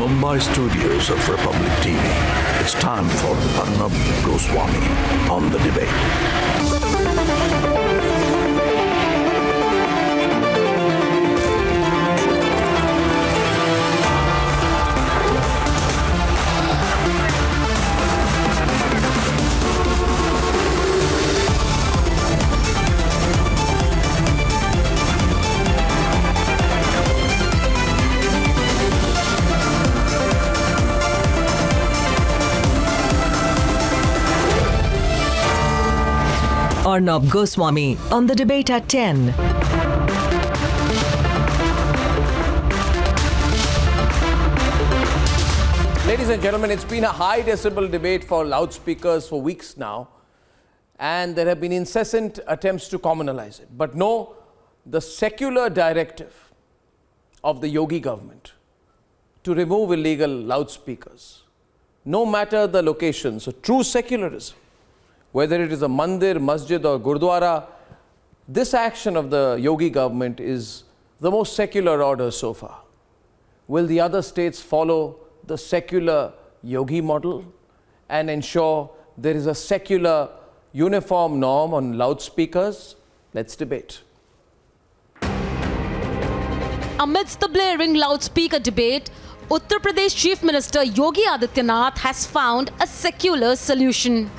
Mumbai studios of Republic TV, it's time for Arnab Goswami on the debate. Arnab Goswami on the debate at 10. Ladies and gentlemen, it's been a high decibel debate for loudspeakers for weeks now, and there have been incessant attempts to communalize it. But no, the secular directive of the Yogi government to remove illegal loudspeakers, no matter the location, so true secularism, whether it is a mandir, masjid or gurdwara, this action of the Yogi government is the most secular order so far. Will the other states follow the secular Yogi model and ensure there is a secular uniform norm on loudspeakers? Let's debate. Amidst the blaring loudspeaker debate, Uttar Pradesh Chief Minister Yogi Adityanath has found a secular solution.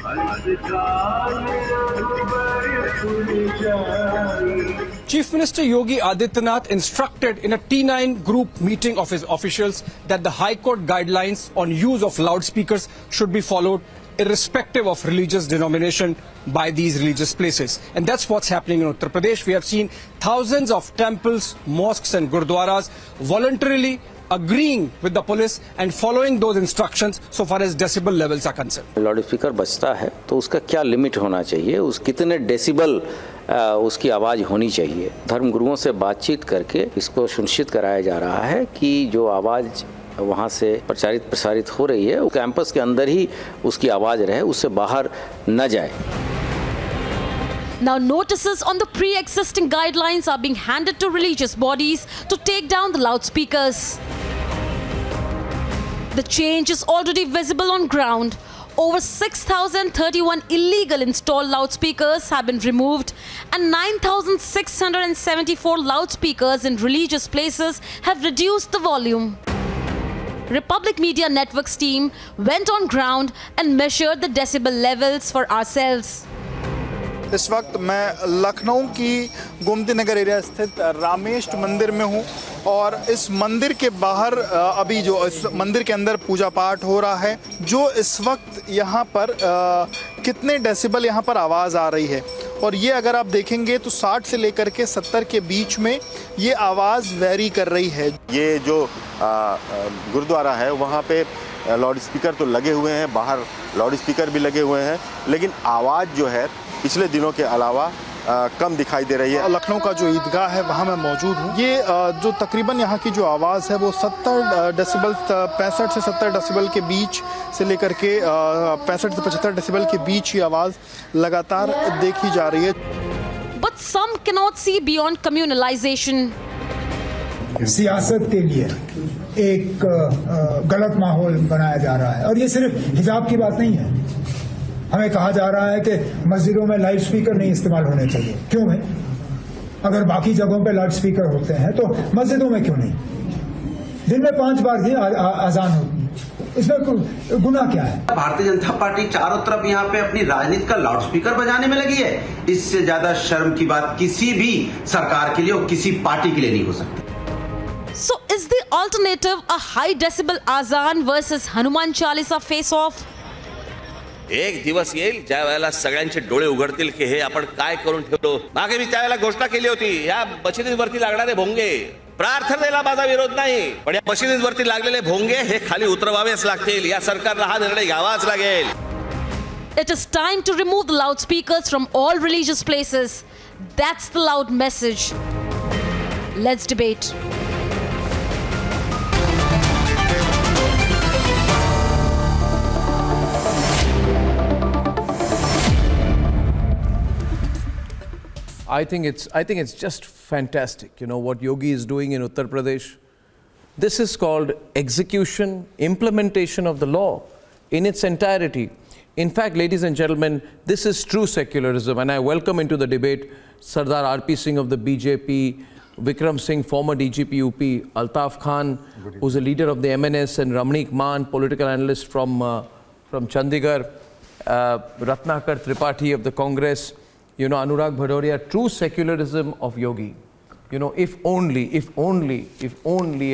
Chief Minister Yogi Adityanath instructed in a T9 group meeting of his officials that the High Court guidelines on use of loudspeakers should be followed irrespective of religious denomination by these religious places. And that's what's happening in Uttar Pradesh. We have seen thousands of temples, mosques and gurdwaras voluntarily agreeing with the police and following those instructions so far as decibel levels are concerned. Loud speaker बजता है तो उसका क्या limit होना चाहिए, उस कितने decibel उसकी आवाज़ होनी चाहिए। धर्म गुरुओं से बातचीत करके इसको सुनिश्चित कराया जा रहा है कि जो आवाज़ वहाँ से प्रसारित हो रही है वो कैंपस के अंदर ही उसकी आवाज़ रहे, उससे बाहर न जाए। Now notices on the pre-existing guidelines are being handed to religious bodies to take down the loudspeakers. The change is already visible on ground. Over 6,031 illegal installed loudspeakers have been removed and 9,674 loudspeakers in religious places have reduced the volume. Republic Media Network's team went on ground and measured the decibel levels for ourselves. इस वक्त मैं लखनऊ की Gomti Nagar area स्थित रामेश्वर मंदिर में हूं और इस मंदिर के बाहर अभी जो इस मंदिर के अंदर पूजा पाठ हो रहा है, जो इस वक्त यहां पर कितने डेसिबल यहां पर आवाज़ आ रही है और ये अगर आप देखेंगे तो 60 से लेकर के 70 के बीच में ये आवाज़ वेरी कर रही है। ये जो गुरुद्वारा है वहाँ पे लाउड स्पीकर तो लगे हुए हैं, बाहर लाउड स्पीकर भी लगे हुए हैं, लेकिन आवाज़ जो है पिछले दिनों के अलावा कम दिखाई दे रही है। लखनऊ का जो ईदगाह है वहाँ मैं मौजूद हूँ। ये जो तकरीबन यहाँ की जो आवाज़ है वो 70 डेसिबल 65 से 70 डेसिबल के बीच से लेकर के 65 से 75 डेसिबल के बीच ये आवाज़ लगातार देखी जा रही है। But some cannot see beyond communalization. सियासत के लिए एक गलत माहौल बनाया जा रहा है और ये सिर्फ हिजाब की बात नहीं है। हमें कहा जा रहा है कि मस्जिदों में लाउड स्पीकर नहीं इस्तेमाल होने चाहिए। क्यों है? अगर बाकी जगहों पे लाउड स्पीकर होते हैं तो मस्जिदों में क्यों नहीं? दिन में 5 बार ही अजान होती है, इसमें गुनाह क्या है? भारतीय जनता पार्टी चारों तरफ यहाँ पे अपनी राजनीति का लाउड स्पीकर बजाने में लगी है। इससे ज्यादा शर्म की बात किसी भी सरकार के लिए और किसी पार्टी के लिए नहीं हो सकती। So is the alternative a high decibel azan versus Hanuman Chalisa face-off? एक दिवस येईल ज्या वेळेला सगळ्यांचे डोळे उघडतील की हे आपण काय करून ठेवलो। मागे मी त्यावेळेला घोषणा केली होती, या मशिदींवरती लागणारे भोंगे, प्रार्थनेला माझा विरोध नाही, पण या मशिदींवरती लागलेले भोंगे हे खाली उतरवावेच लागतील। या सरकारला हा निर्णय घ्यावाच लागेल। It is time to remove the loudspeakers from all religious places. That's the loud message. Let's debate. I think it's just fantastic, you know, what Yogi is doing in Uttar Pradesh. This is called execution, implementation of the law in its entirety. In fact, ladies and gentlemen, this is true secularism, and I welcome into the debate Sardar R.P. Singh of the BJP, Vikram Singh, former DGP UP, Altaf Khan, who's a leader of the MNS, and Ramneek Maan, political analyst from Chandigarh, Ratnakar Tripathi of the Congress, Anurag Bhadoria, true secularism of Yogi. If only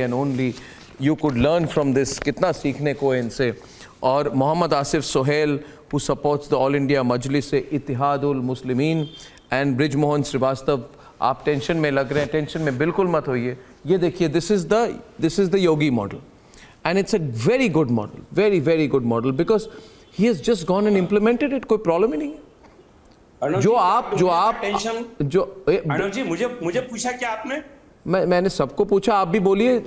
and only you could learn from this, kitna seekhne ko hai inse. Or Muhammad Asif Sohail, who supports the All India Majlis-e-Ittihadul Muslimin, and Brij Mohan Srivastav, आप tension में लग रहे हैं, tension में बिल्कुल मत होइए. ये देखिए, this is the Yogi model, and it's a very good model, very very good model, because he has just gone and implemented it. कोई प्रॉब्लम ही नहीं है. अर्णव जी, मुझे पूछा क्या आपने? मैंने सबको पूछा. आप भी बोलिए.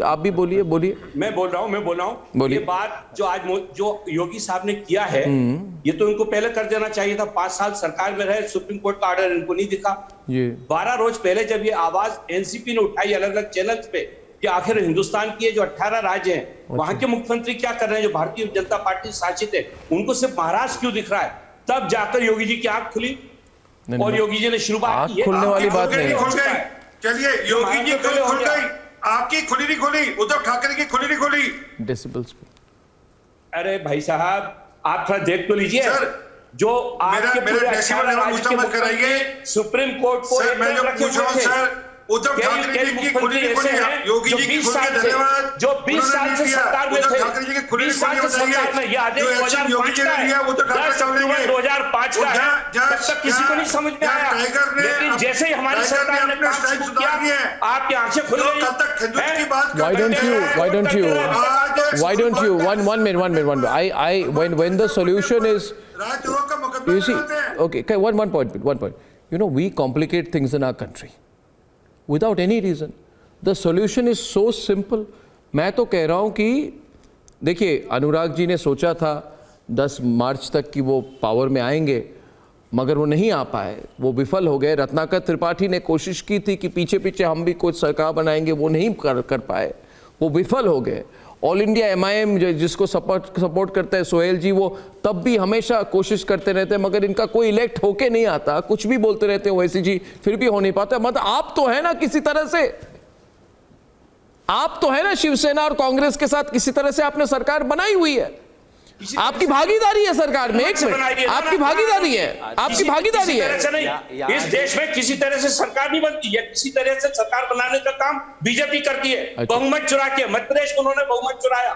मैं बोल रहा हूँ. ये बात जो आज जो योगी साहब ने किया है, ये तो इनको पहले कर देना चाहिए था. 5 साल सरकार में रहे, सुप्रीम कोर्ट का ऑर्डर इनको नहीं दिखा. 12 रोज पहले जब ये आवाज एनसीपी ने उठाई अलग अलग चैनल्स पे कि आखिर हिंदुस्तान की जो 18 राज्य हैं, वहां के मुख्यमंत्री क्या कर रहे हैं जो भारतीय जनता पार्टी शासित है, उनको सिर्फ महाराष्ट्र क्यों दिख रहा है, तब जाकर योगी जी की आंख खुली और योगी जी ने शुरुआत की. खुलने वाली बात नहीं. चलिए, योगी जी खुल गई, आपकी खुली नहीं खुली, उद्धव ठाकरे की खुली नहीं खुली. डेसिबल्स पे. अरे भाई साहब, आप थोड़ा देख तो लीजिए. जो आपके पूरे 18 राज्य के मुख्यमंत्री सुप्रीम कोर्ट को मैं जो पूछ रहा हूं सर, उद्धव ठाकरे जी की खुली नहीं खुली है, योगी जी की खुल के धन्यवाद. जो 20 साल से सरकार में थे, ठाकरे जी की खुली 20 साल से सरकार में, ये आदेश 2005 का है, 10 अक्टूबर 2005 का है. तब तक किसी को नहीं समझ में आया, लेकिन जैसे ही हमारी सरकार ने काम शुरू किया, आपकी आंखें खुल गई. कब तक हिंदुत्व की बात Why don't you one minute, when the solution is, you see, okay, one point, we complicate things in our country without any reason. The solution is so simple. मैं तो कह रहा हूं कि देखिए, अनुराग जी ने सोचा था 10 मार्च तक कि वो पावर में आएंगे, मगर वो नहीं आ पाए, वो विफल हो गए. रत्नाकर त्रिपाठी ने कोशिश की थी कि पीछे पीछे हम भी कुछ सरकार बनाएंगे, वो नहीं कर पाए, वो विफल हो गए. ऑल इंडिया MIM जिसको सपोर्ट करते हैं सोहेल जी, वो तब भी हमेशा कोशिश करते रहते हैं, मगर इनका कोई इलेक्ट होके नहीं आता, कुछ भी बोलते रहते हैं ओवैसी जी, फिर भी हो नहीं पाता. मतलब आप तो है ना, किसी तरह से आप तो है ना, शिवसेना और कांग्रेस के साथ किसी तरह से आपने सरकार बनाई हुई है. आपकी भागीदारी है सरकार में. एक मिनट, आपकी भागीदारी है. इस देश में किसी तरह से सरकार नहीं बनती है. किसी तरह से सरकार बनाने का काम बीजेपी करती है. बहुमत चुरा के, मध्य प्रदेश को उन्होंने बहुमत चुराया,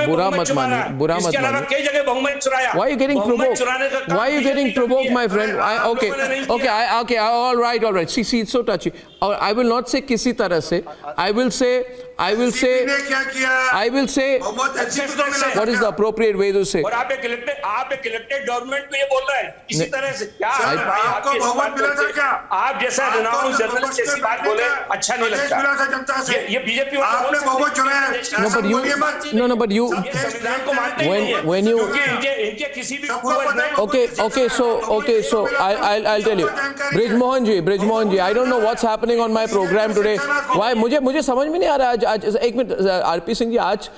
बुरा मत मानिए. इसके अलावा कई जगह बहुमत चुराया. Why are you getting provoked, my friend? Okay, all right. See, it's so touchy. I will not say किसी तरह से. I will say what is the appropriate way to say. और आप एक इलेक्टेड गवर्नमेंट को ये बोल रहे हैं किसी तरह से. क्या आपको बहुमत मिला था क्या? आप जैसा रिनाउंड जर्नलिस्ट ऐसी बात बोले अच्छा नहीं लगता. ये बीजेपी आपने बहुमत चुराया. But you संविधान को मानते हैं when you इनके किसी भी पूर्वज नहीं. Okay, so I'll tell you. Brij Mohan ji, I don't know what's happening on my program today. Why? मुझे समझ में नहीं आ रहा है. आज एक मिनट, आरपी सिंह जी, आज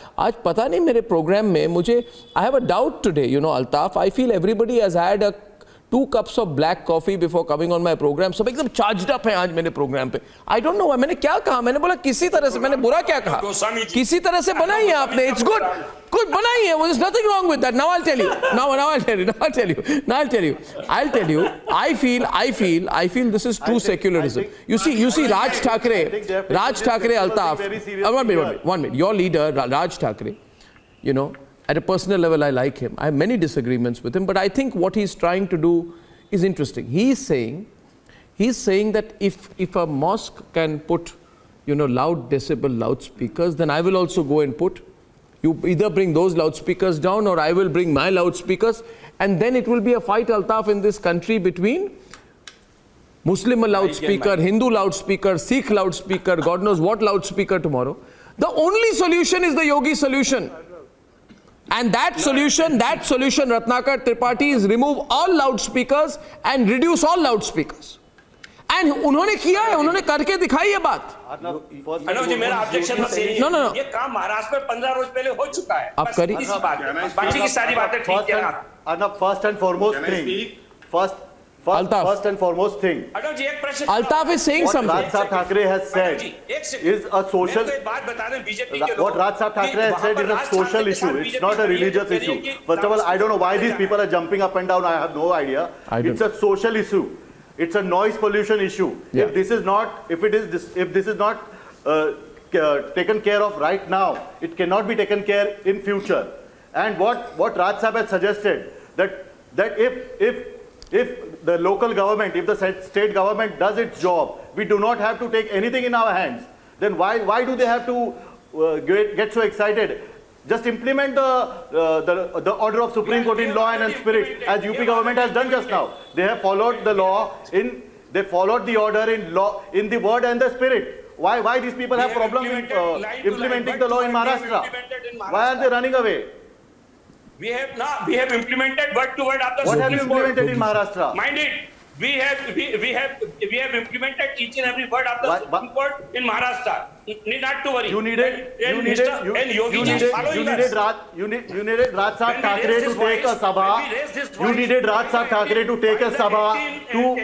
पता नहीं मेरे प्रोग्राम में मुझे, I have a doubt today, Altaf. I feel everybody has had 2 cups of black coffee before coming on my program. सब एकदम charged up हैं आज मेरे प्रोग्राम पे. I don't know, मैंने क्या कहा? मैंने बोला किसी तरह से, मैंने बुरा क्या कहा? किसी तरह से बनाई है आपने. It's good. Good बनाई है. There's nothing wrong with that. Now I'll tell you. I feel this is true secularism. You see Raj Thackeray, Altaf. One minute. Your leader, Raj Thackeray, at a personal level, I like him. I have many disagreements with him, but I think what he's trying to do is interesting. He's saying that if a mosque can put, loud decibel loudspeakers, then I will also go and put. You either bring those loudspeakers down, or I will bring my loudspeakers, and then it will be a fight, Altaf, in this country between Muslim loudspeaker, Hindu loudspeaker, Sikh loudspeaker, God knows what loudspeaker tomorrow. The only solution is the Yogi solution. And that solution, Ratnakar Tripathi, is remove all loudspeakers and reduce all loudspeakers. And उन्होंने किया है, उन्होंने करके दिखाई है बात। अर्नब जी, मेरा objection बस यही है, ये काम महाराष्ट्र में 15 रोज पहले हो चुका है। आप करिए, बाकी की सारी बातें ठीक है। Arnab, first and foremost thing, Arnab ji एक प्रश्न, Altaf is saying something. Raj Sahab Thackeray has said is a social. मैं तो एक बात बता रहे हैं बीजेपी के लोग, What Raj Sahab Thackeray has said is a social issue. It's not a religious issue. First of all, I don't know why these people are jumping up and down. I have no idea. It's a social issue. It's a noise pollution issue. Yeah. If this is not taken care of right now, it cannot be taken care in future. And what Raj Sahab has suggested, that if the local government, if the state government does its job, we do not have to take anything in our hands, then why do they have to get so excited? Just implement the order of Supreme Court in law and spirit, as UP government has done just now. They have followed the law they followed the order in law, in the word and the spirit. Why these people have problem implementing the law in Maharashtra? Why are they running away? We have implemented word to word after What have you Supreme Court. implemented in Maharashtra? Mind it, we have implemented each and every word of the Supreme Court in Maharashtra. Need not to worry. You needed Raj Sahab Thackeray to take a sabha. You needed Raj Sahab Thackeray to take a sabha to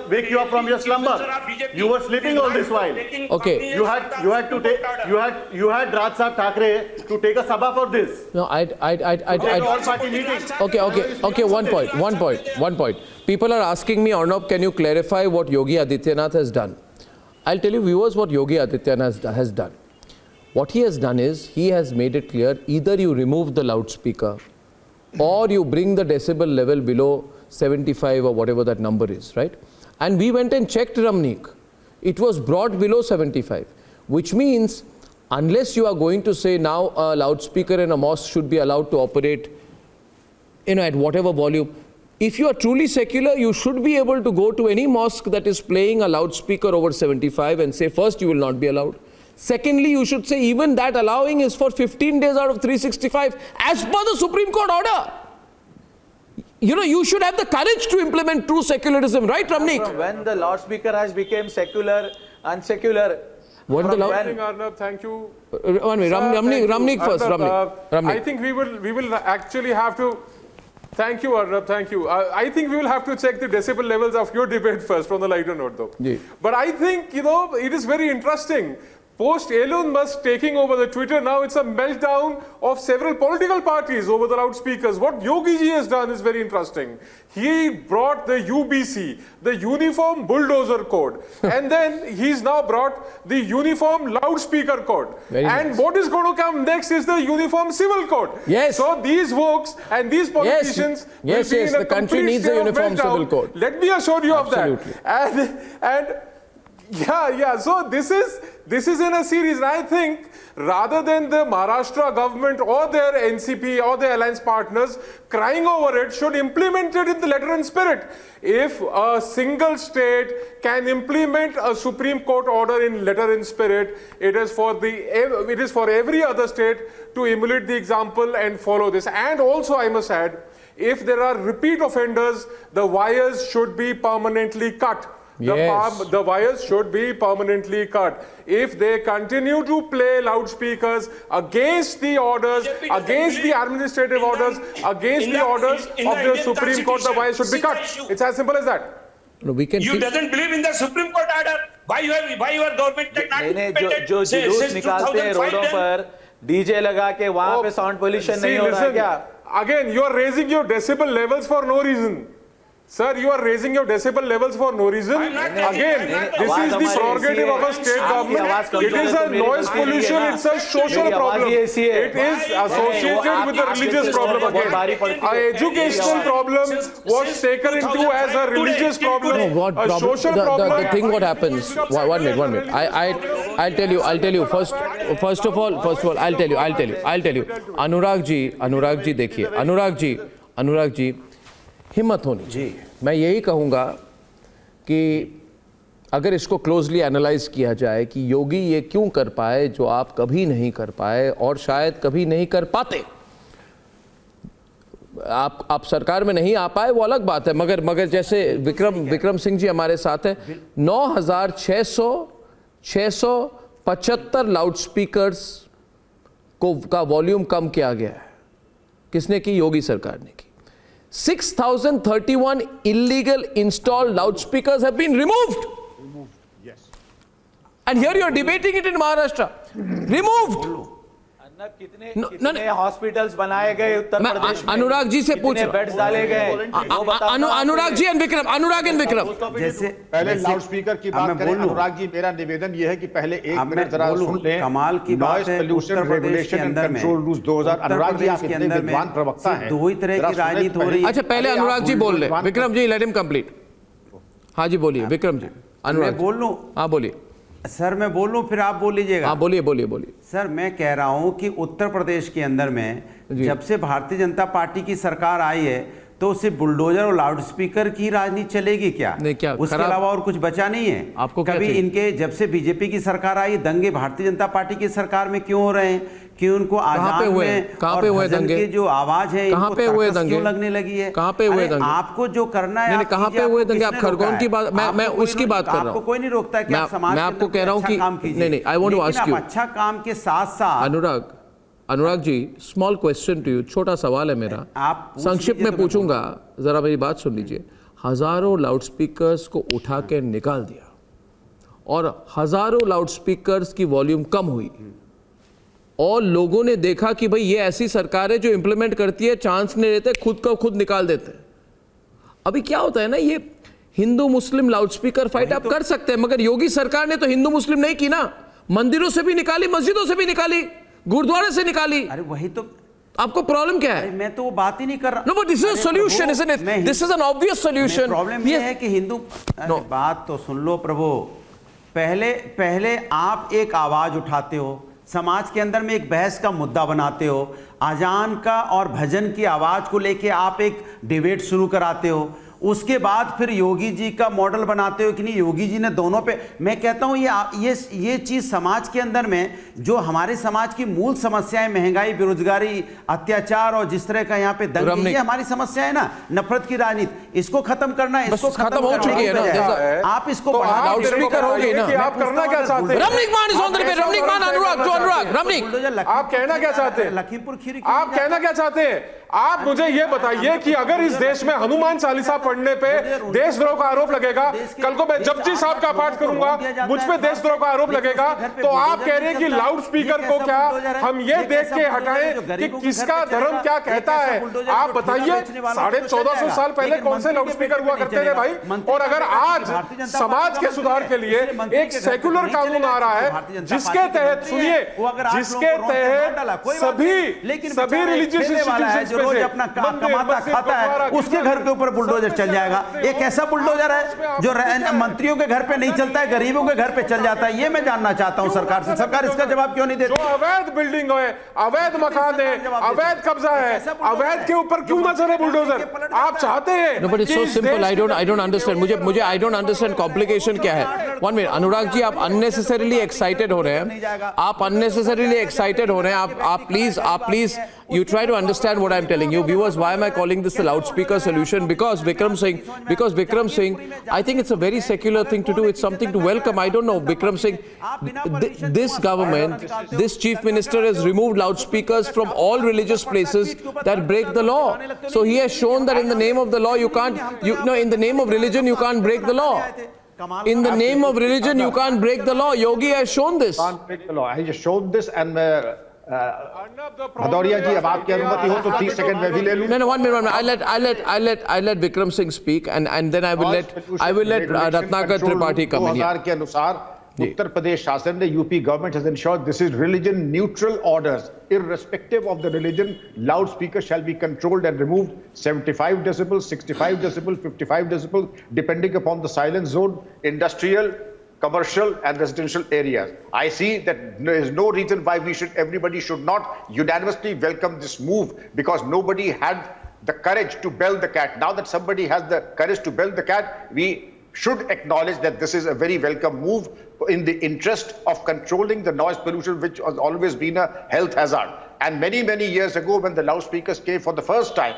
wake you up from your slumber. You were sleeping all this while. Okay. You had Raj Sahab Thackeray to take a sabha for this. No, all party meeting. Okay. One point. People are asking me, Arnab, can you clarify what Yogi Adityanath has done? I'll tell you, viewers, what Yogi Adityanath has done. What he has done is, he has made it clear, either you remove the loudspeaker or you bring the decibel level below 75 or whatever that number is, right? And we went and checked, Ramnik. It was brought below 75, which means unless you are going to say now a loudspeaker in a mosque should be allowed to operate, at whatever volume. If you are truly secular, you should be able to go to any mosque that is playing a loudspeaker over 75 and say, first, you will not be allowed. Secondly, you should say even that allowing is for 15 days out of 365 as per the Supreme Court order. You should have the courage to implement true secularism, right, Ramnik? When the loudspeaker has become secular, unsecular. Arnab, thank you. One minute, Ramnik first. Ramnik. I think we will actually have to. Thank you, Arnab. Thank you. I think we will have to check the decibel levels of your debate first, from the lighter note, though. Yeah. But I think, it is very interesting. Post Elon Musk taking over the Twitter, now it's a meltdown of several political parties over the loudspeakers. What Yogi ji has done is very interesting. He brought the UBC, the Uniform Bulldozer Code, and then he's now brought the Uniform Loudspeaker Code. What is going to come next is the Uniform Civil Code. Yes. So these folks and these politicians will be in a the country needs a Uniform Civil Code. Let me assure you of Absolutely. that. Yeah. So this is in a series, and I think rather than the Maharashtra government or their NCP or their alliance partners crying over it, should implement it in the letter and spirit. If a single state can implement a Supreme Court order in letter and spirit, it is for every other state to emulate the example and follow this. And also, I must add, if there are repeat offenders, the wires should be permanently cut. Yes. The wires should be permanently cut. If they continue to play loudspeakers against the orders, against the administrative orders, against the orders of the Supreme Court, the wires should be cut. It's as simple as that. No, You doesn't believe in the Supreme Court order? Why your government not implemented? जो जुलूस निकालते हैं रोडों पर, DJ लगा के वहां पे साउंड पोल्यूशन नहीं हो रहा है क्या? Again, you are raising your decibel levels for no reason. Sir, you are raising your decibel levels for no reason. Again, this is the prerogative of a state government. It is a noise pollution, it's a social problem. It is associated with a religious problem again. An educational problem was taken into as a religious problem, a social problem. The thing what happens, one minute. I'll tell you. First of all, I'll tell you. Anurag ji, देखिए, Anurag ji, हिम्मत होनी चाहिए। मैं यही कहूँगा कि अगर इसको क्लोजली एनालाइज किया जाए कि योगी ये क्यों कर पाए जो आप कभी नहीं कर पाए और शायद कभी नहीं कर पाते। आप सरकार में नहीं आ पाए वो अलग बात है, मगर जैसे विक्रम सिंह जी हमारे साथ है, 9,675 लाउडस्पीकर्स का वॉल्यूम कम किया गया है। किसने की? योगी सरकार ने की। 6,031 illegal installed loudspeakers have been removed. And here you are debating it in Maharashtra. Removed. कितने हॉस्पिटल्स बनाए गए उत्तर प्रदेश में? अनुराग जी से पूछ, बेड्स डाले गए? Anurag ji and Vikram, Anurag and Vikram. जैसे पहले लाउड स्पीकर की बात करें, अनुराग जी मेरा निवेदन यह है कि पहले एक मिनट जरा सुन लें। कमाल की बात है, pollution regulation and control rules 2000। Anurag ji आप इतने विद्वान प्रवक्ता हैं, दो ही तरह की राजनीति हो रही है। अच्छा पहले अनुराग जी बोल रहे, Vikram ji let him complete. हाँ जी बोलिए विक्रम जी। अनुराग बोल लूं? हाँ बोलिए सर, मैं बोल लूं फिर आप बोल लीजिएगा। हाँ बोलिए सर, मैं कह रहा हूं कि उत्तर प्रदेश के अंदर में जब से भारतीय जनता पार्टी की सरकार आई है तो सिर्फ बुलडोजर और लाउडस्पीकर की राजनीति चलेगी क्या? नहीं, क्या उसके अलावा और कुछ बचा नहीं है आपको? कभी इनके जब से बीजेपी की सरकार आई दंगे भारतीय जनता पार्टी की सरकार में क्यों हो रहे हैं कि उनको आजाद में कहां पे हुए दंगे? जो आवाज है कहां पे हुए दंगे? क्यों लगने लगी है? कहां पे हुए दंगे? आपको जो करना है कहां पे हुए दंगे? आप खरगोन की बात, मैं उसकी बात कर रहा हूं। आपको कोई नहीं रोकता कि आप समाज मैं आपको कह रहा हूं कि नहीं, I want to ask you, अच्छा काम के साथ साथ Anurag ji, small question to you, छोटा सवाल है मेरा, आप संक्षिप्त में पूछूंगा, जरा मेरी बात सुन लीजिए। हजारों लाउडस्पीकर्स को उठा के निकाल दिया और हजारों लाउडस्पीकर्स की वॉल्यूम कम हुई और लोगों ने देखा कि भाई ये ऐसी सरकार है जो इंप्लीमेंट करती है, चांस नहीं लेते, खुद को खुद निकाल देते हैं। अभी क्या होता है ना, ये हिंदू मुस्लिम लाउडस्पीकर फाइट आप कर सकते हैं, मगर योगी सरकार ने तो हिंदू मुस्लिम नहीं की ना, मंदिरों से भी निकाली, मस्जिदों से भी निकाली, गुरुद्वारे से निकाली। अरे वही तो आपको प्रॉब्लम क्या है? मैं तो वो बात ही नहीं कर रहा। No but this is a solution, isn't it? This is an obvious solution. Problem ये है कि हिंदू बात तो सुन लो प्रभु, पहले आप एक आवाज उठाते हो, समाज के अंदर में एक बहस का मुद्दा बनाते हो, अजान का और भजन की आवाज को लेके आप एक डिबेट शुरू कराते हो, उसके बाद फिर योगी जी का मॉडल बनाते हो कि नहीं योगी जी ने दोनों पे। मैं कहता हूं ये चीज समाज के अंदर में जो हमारे समाज की मूल समस्याएं, महंगाई, बेरोजगारी, अत्याचार और जिस तरह का यहाँ पे दंगे, ये हमारी समस्या है ना, नफरत की राजनीति, इसको खत्म करना है, इसको खत्म हो चुकी है ना। आप इसको लाउडस्पीकर हो गई ना, आप करना क्या चाहते हैं? रमणीक मान इस ऑन द डिबेट, रमणीक मान, अनुराग, रमणीक आप कहना क्या चाहते हैं? लखीमपुर खीरी आप कहना क्या चाहते हैं? आप मुझे ये बताइए कि अगर इस देश में हनुमान चालीसा पढ़ने पे देशद्रोह का आरोप लगेगा, कल को मैं जपजी साहब का पाठ करूंगा, मुझ पे देशद्रोह का आरोप लगेगा, तो आप कह रहे हैं कि लाउड स्पीकर को क्या हम ये देख के हटाएं कि किसका धर्म क्या कहता है? आप बताइए, 1450 साल पहले कौन से लाउड स्पीकर हुआ करते थे भाई? और अगर आज समाज के सुधार के लिए एक सेक्युलर कानून आ रहा है जिसके तहत, सुनिए, जिसके तहत सभी रिलीजियस इंस्टीट्यूशंस रोज अपना कमाता खाता है, उसके घर के ऊपर बुलडोजर चल जाएगा। एक ऐसा बुलडोजर है जो मंत्रियों के घर पे नहीं चलता है, गरीबों के घर पे चल जाता है। ये मैं जानना चाहता हूं सरकार से, सरकार इसका जवाब क्यों नहीं देती? जो अवैध बिल्डिंग है, अवैध मकान है, अवैध कब्जा है, अवैध के ऊपर क्यों न चले बुलडोजर? आप चाहते हैं? No but it's so simple, I don't understand, मुझे आई डोंट अंडरस्टैंड कॉम्प्लिकेशन क्या है। वन मिनट, अनुराग जी, आप अननेसेसरीली एक्साइटेड हो रहे हैं, आप अननेसेसरीली एक्साइटेड हो रहे हैं। आप please you try to understand what I'm telling you. Viewers, why am I calling this the loudspeaker solution? Because Vikram Singh, I think it's a very secular thing to do. It's something to welcome. I don't know, Vikram Singh, this government, this chief minister has removed loudspeakers from all religious places that break the law. So he has shown that in the name of the law, in the name of religion, you can't break the law. In the name of religion, you can't break the law. Yogi has shown this. Can't break the law. He has shown this, and Bhadauria ji, अब आपकी अनुमति हो तो 30 second में भी ले लूं। No, one minute. I'll let Vikram Singh speak, and then I will let Ratnakar Tripathi come in. 2000 के अनुसार उत्तर प्रदेश शासन ने, UP government has ensured this is religion neutral orders, irrespective of the religion. Loudspeakers shall be controlled and removed 75 decibels, 65 decibels, 55 decibels, depending upon the silence zone, industrial, commercial and residential areas. I see that there is no reason why everybody should not unanimously welcome this move, because nobody had the courage to bell the cat. Now that somebody has the courage to bell the cat, we should acknowledge that this is a very welcome move in the interest of controlling the noise pollution, which has always been a health hazard. And many years ago, when the loudspeakers came for the first time,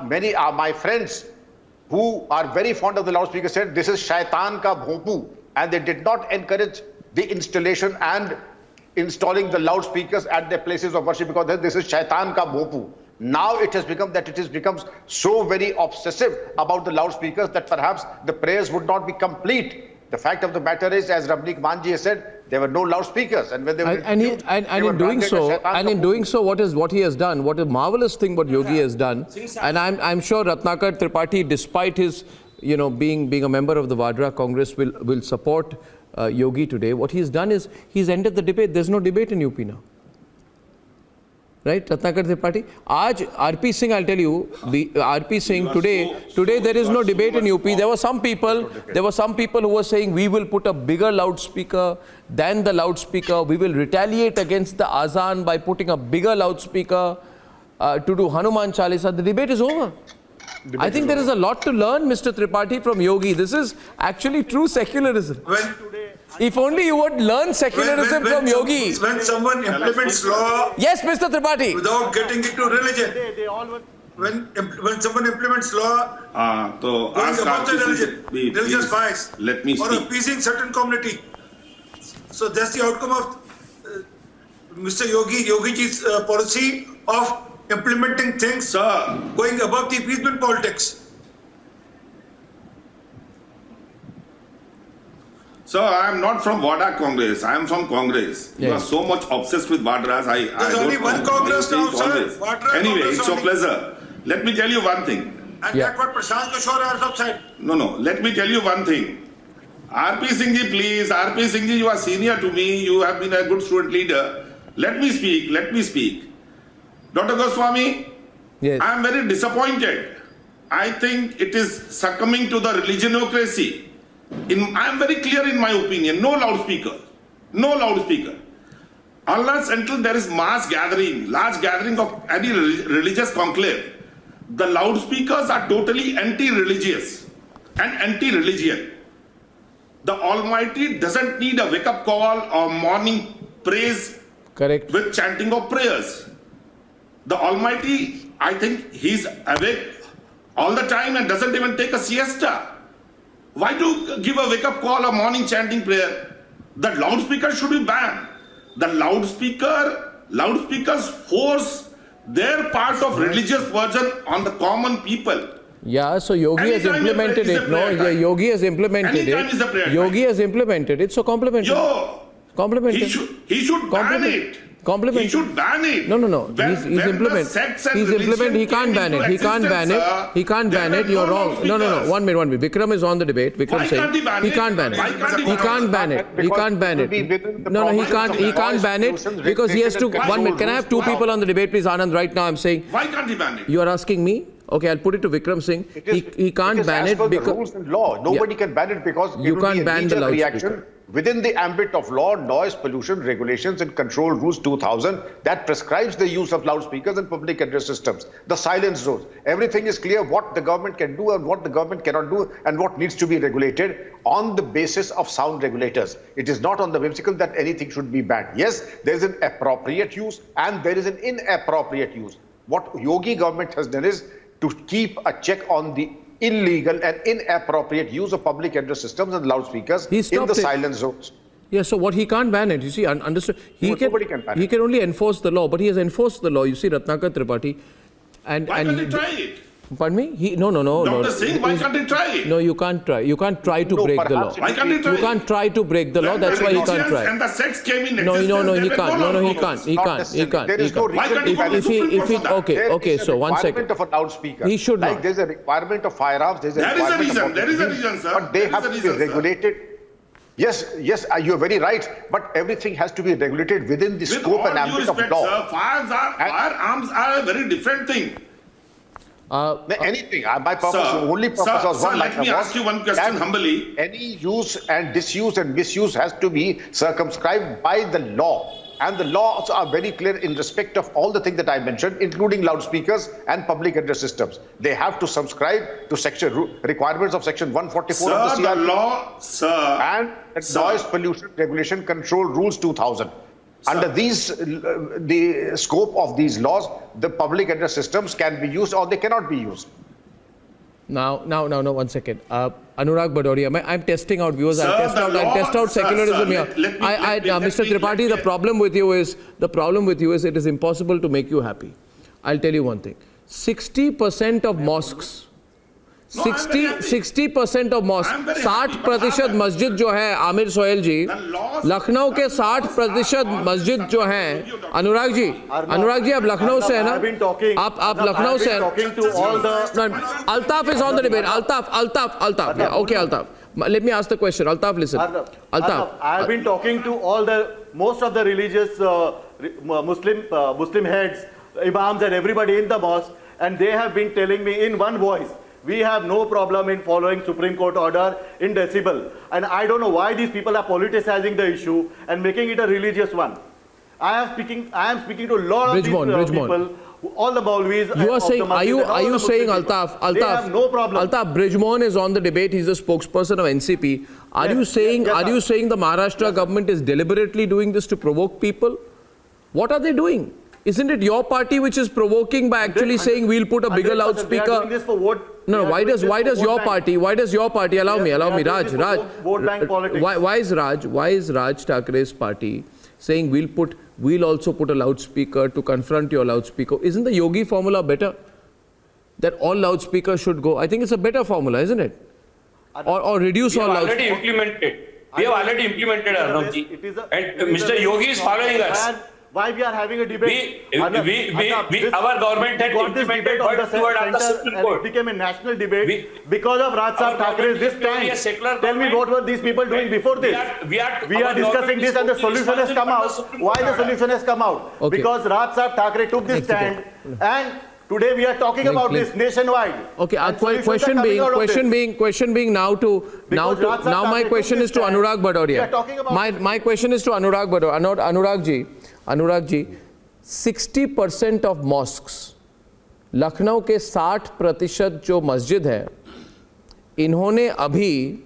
many are my friends who are very fond of the loudspeaker said this is shaitan ka bhompu, and they did not encourage the installation and installing the loudspeakers at their places of worship because this is shaitan ka bhompu. Now it has become that it has become so very obsessive about the loudspeakers that perhaps the prayers would not be complete. The fact of the matter is, as Rabnik Manji has said, there were no loudspeakers, and when they were in doing so, what he has done, what a marvelous thing what Yogi has done, and I'm sure Ratnakar Tripathi, despite his being a member of the Vadra Congress, will support Yogi today. What he's done is he's ended the debate. There's no debate in UP now. Right, Ratnakar Tripathi. Aaj RP Singh, I'll tell you, the RP Singh today there is no debate in UP. There were some people who were saying we will put a bigger loudspeaker than the loudspeaker. We will retaliate against the Azan by putting a bigger loudspeaker to do Hanuman Chalisa. The debate is over. I think there is a lot to learn, Mr. Tripathi, from Yogi. This is actually true secularism. If only you would learn secularism from Yogi. When someone implements law... Yes, Mr. Tripathi. ...without getting into religion. When someone implements law... So going above the religious bias. Let me or appeasing certain community. So that's the outcome of Mr. Yogi's policy of implementing things going above the appeasement politics. Sir, I am not from Vadra Congress. I am from Congress. Yes. You are so much obsessed with Vadras. There's only one Congress now, sir. Anyway, it's your pleasure. Let me tell you one thing. And that's what Prashant Kishore has upside. No. Let me tell you one thing. RP Singhji, please. RP Singhji, you are senior to me. You have been a good student leader. Let me speak. Dr. Goswami, yes. I am very disappointed. I think it is succumbing to the religionocracy. I am very clear in my opinion. No loudspeaker. Unless until there is large gathering of any religious conclave, the loudspeakers are totally anti-religious and anti-religion. The Almighty doesn't need a wake-up call or morning praise. Correct. With chanting of prayers. The Almighty, I think He's awake all the time and doesn't even take a siesta. Why do give a wake-up call or morning chanting prayer? The loudspeaker should be banned. The loudspeakers force their part of religious version on the common people. Yeah, so Yogi has implemented it. No, Yogi has implemented it. Yogi has implemented it, so compliment him. Compliment him. He should ban it. Compliment. He should ban it. No. He's implement. He can't ban it. He can't ban it. He can't ban it. You're wrong. No. One minute. Vikram is on the debate. Vikram saying he can't ban it. He can't ban it. He can't ban it. No. He can't ban it because he has to. 1 minute. Can I have two people on the debate, please, Anand? Right now, I'm saying. Why can't he ban it? You are asking me. Okay, I'll put it to Vikram Singh. He can't ban it because rules and law. Nobody can ban it because you can't ban the loudspeaker. Within the ambit of law, noise pollution regulations and control rules 2000 that prescribes the use of loudspeakers and public address systems. The silence zones. Everything is clear what the government can do and what the government cannot do and what needs to be regulated on the basis of sound regulators. It is not on the whimsical that anything should be banned. Yes, there is an appropriate use and there is an inappropriate use. What Yogi government has done is to keep a check on the illegal and inappropriate use of public address systems and loudspeakers in the silence zones. Yeah, so what he can't ban it, you see, understood. He can only enforce the law, but he has enforced the law, you see, Ratnakar Tripathi. Why can't he try it? Pardon me? No. Dr. Singh, why can't he try it? No, you can't try. You can't try to break the law. Why can't he try? You can't try to break the law. That's why he can't try. And the sects came in No, he can't. No, he can't. He can't. There is no reason. Okay, so 1 second. There is a requirement of a loudspeaker. He should not. Like there's a requirement of firearms. There is a reason, sir. But they have to be regulated. Yes, you're very right. But everything has to be regulated within the scope and ambit of law. Sir, firearms are a very different thing. Anything. My purpose, only purpose was one. Let me ask you one question humbly. Any use and disuse and misuse has to be circumscribed by the law. And the laws are very clear in respect of all the things that I mentioned, including loudspeakers and public address systems. They have to subscribe to requirements of section 144 of the CRP. The law, sir. And noise pollution regulation control rules 2000. Under the scope of these laws, the public address systems can be used or they cannot be used. Now, 1 second. Anurag Badoria, I'm testing out viewers. Sir, I'll test out secularism here. Mr. Tripathi, the problem with you is it is impossible to make you happy. I'll tell you one thing. 60% of mosques, 60% of mosques, 60% मस्जिद जो है आमिर सोहेल जी, लखनऊ के 60% मस्जिद जो हैं, अनुराग जी आप लखनऊ से है ना? आप लखनऊ से हैं? Altaf is on the debate. Altaf. Yeah, okay, Altaf. Let me ask the question. Altaf, listen. Altaf. I have been talking to most of the religious Muslim heads, imams and everybody in the mosque, and they have been telling me in one voice, we have no problem in following Supreme Court order in decibel. And I don't know why these people are politicizing the issue and making it a religious one. I am speaking to a lot of these people, all the Maulvis. You are saying, are you saying, Altaf, they have no problem. Altaf, Brijmon is on the debate. He's the spokesperson of NCP. Are you saying the Maharashtra government is deliberately doing this to provoke people? What are they doing? Isn't it your party which is provoking by actually saying we'll put a bigger loudspeaker? They are doing this for vote. No, why does your party? Allow me, Raj. Vote bank politics. Why is Raj Thackeray's party saying we'll also put a loudspeaker to confront your loudspeaker? Isn't the Yogi formula better? That all loudspeakers should go. I think it's a better formula, isn't it? Or reduce all loudspeakers. We have already implemented, Arnabji. And Mr. Yogi is following us. Why we are having a debate? Our government had implemented what toward the Supreme Court. It became a national debate because of Raj Sahab Thackeray this time. Tell me what were these people doing before this? We are discussing this and the solution has come out. Why the solution has come out? Okay. Because Raj Sahab Thackeray took this stand and today we are talking about this nationwide. Okay, question being now my question is to Anurag Badoria. My question is to Anurag Badoria. Anurag ji, 60% of mosques, Lucknow के 60% जो मस्जिद है, इन्होंने अभी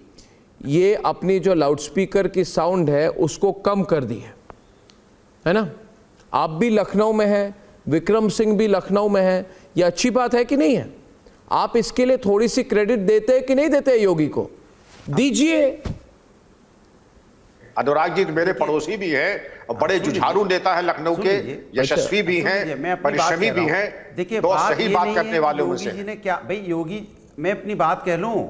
ये अपनी जो loudspeaker की साउंड है उसको कम कर दी है ना? आप भी लखनऊ में हैं, विक्रम सिंह भी लखनऊ में है, ये अच्छी बात है कि नहीं है? आप इसके लिए थोड़ी सी क्रेडिट देते हैं कि नहीं देते योगी को? दीजिए। अनुराग जी मेरे पड़ोसी भी हैं और बड़े जुझारू नेता है लखनऊ के, यशस्वी भी हैं, परिश्रमी भी हैं। देखिए, तो सही बात करने वालों में से योगी जी ने क्या भाई, योगी मैं अपनी बात कह लूं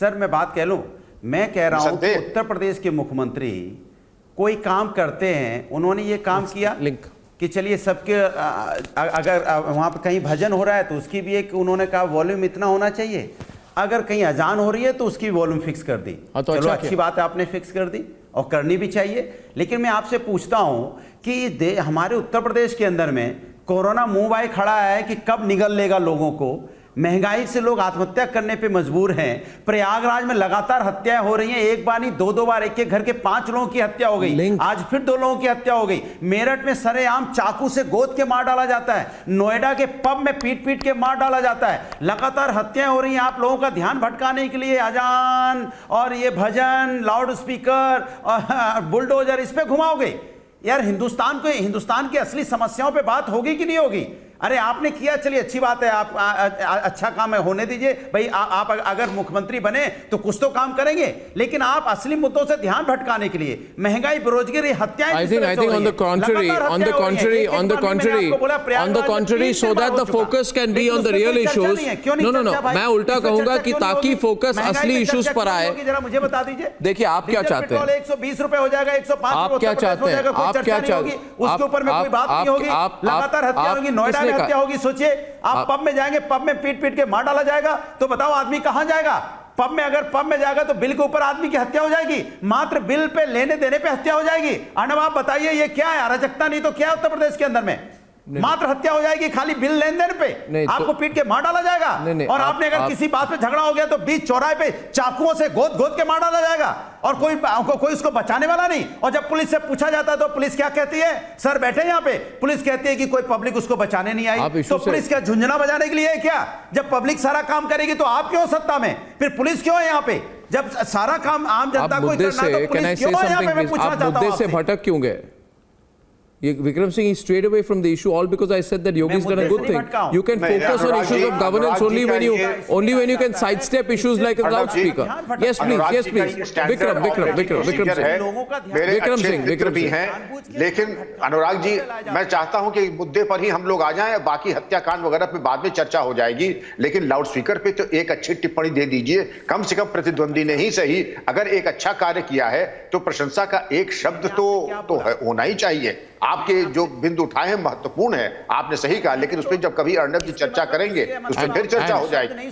सर, मैं बात कह लूं, मैं कह रहा हूं कि उत्तर प्रदेश के मुख्यमंत्री कोई काम करते हैं, उन्होंने ये काम किया कि चलिए सबके अगर वहां पर कहीं भजन हो रहा है तो उसकी भी एक उन्होंने कहा वॉल्यूम इतना होना चाहिए, अगर कहीं अजान हो रही है तो उसकी वॉल्यूम फिक्स कर दी। तो चलो अच्छी बात है, आपने फिक्स कर दी और करनी भी चाहिए। लेकिन मैं आपसे पूछता हूं कि हमारे उत्तर प्रदेश के अंदर में कोरोना मुंह बाय खड़ा है कि कब निगल लेगा लोगों को, महंगाई से लोग आत्महत्या करने पे मजबूर हैं, प्रयागराज में लगातार हत्याएं हो रही हैं, एक बार नहीं दो बार, एक घर के 5 लोगों की हत्या हो गई, आज फिर 2 लोगों की हत्या हो गई, मेरठ में सरेआम चाकू से गोद के मार डाला जाता है, नोएडा के पब में पीट के मार डाला जाता है, लगातार हत्याएं हो रही हैं। आप लोगों का ध्यान भटकाने के लिए अजान और ये भजन, लाउड स्पीकर और बुलडोजर इस पे घुमाओगे यार? हिंदुस्तान की असली समस्याओं पे बात होगी कि नहीं होगी? अरे आपने किया, चलिए अच्छी बात है, आप अच्छा काम है, होने दीजिए भाई। आप अगर मुख्यमंत्री बने तो कुछ तो काम करेंगे, लेकन आप असली मुद्दों से ध्यान भटकाने के लिए महंगाई, बेरोजगारी, हत्याएं, I think on the contrary, so that the focus can be on the real issues. No, मैं उल्टा कहूंगा कि ताकि फोकस असली इश्यूज पर आए। जरा मुझे बता दीजिए, देखिए आप क्या चाहते हैं? 120 रुपए हो जाएगा, 105 आप क्या चाहते हैं? उसके ऊपर में कोई बात नहीं होगी, लगातार हत्या होगी, नोएडा हत्या होगी। सोचिए आप पब में जाएंगे, पब में पीट के मार डाला जाएगा, तो बताओ आदमी कहां जाएगा? पब में अगर पब में जाएगा तो बिल के ऊपर आदमी की हत्या हो जाएगी, मात्र बिल पे लेने देने पे हत्या हो जाएगी। अर्नब आप बताइए ये क्या है? अराजकता नहीं तो क्या है उत्तर प्रदेश के अंदर में? मात्र हत्या हो जाएगी खाली बिल लेन देन पे, आपको पीट के मार डाला जाएगा। और आपने अगर किसी बात पे झगड़ा हो गया तो बीच चौराहे पे चाकुओं से गोद के मार डाला जाएगा और कोई उसको बचाने वाला नहीं। और जब पुलिस से पूछा जाता है तो पुलिस क्या कहती है? सर बैठे यहाँ पे, पुलिस कहती है कि कोई पब्लिक उसको बचाने नहीं आई। तो पुलिस क्या झुंझुना बजाने के लिए है क्या? जब पब्लिक सारा काम करेगी तो आप क्यों सत्ता में, फिर पुलिस क्यों है यहाँ पे? जब सारा काम आम जनता को मुद्दे से, can I say something please? आप मुद्दे से भटक क्यों गए? Vikram Singh, he strayed away from the issue all because I said that Yogi's done a good thing. You can focus on issues of governance only when you can sidestep issues like a loudspeaker. Yes, please. Yes, please. Vikram Singh भी हैं, लेकिन अनुराग जी मैं चाहता हूं कि मुद्दे पर ही हम लोग आ जाएं, बाकी हत्याकांड वगैरह पे बाद में चर्चा हो जाएगी, लेकिन लाउडस्पीकर पे तो एक अच्छी टिप्पणी दे दीजिए, कम से कम प्रतिद्वंदी ने ही सही, अगर एक अच्छा कार्य किया है तो प्रशंसा का एक शब्द तो होना ही चाहिए। आपके जो बिंदु उठाए हैं महत्वपूर्ण है, आपने सही कहा, लेकिन उस पर जब कभी अर्नब की चर्चा करेंगे उस पर फिर चर्चा हो जाएगी।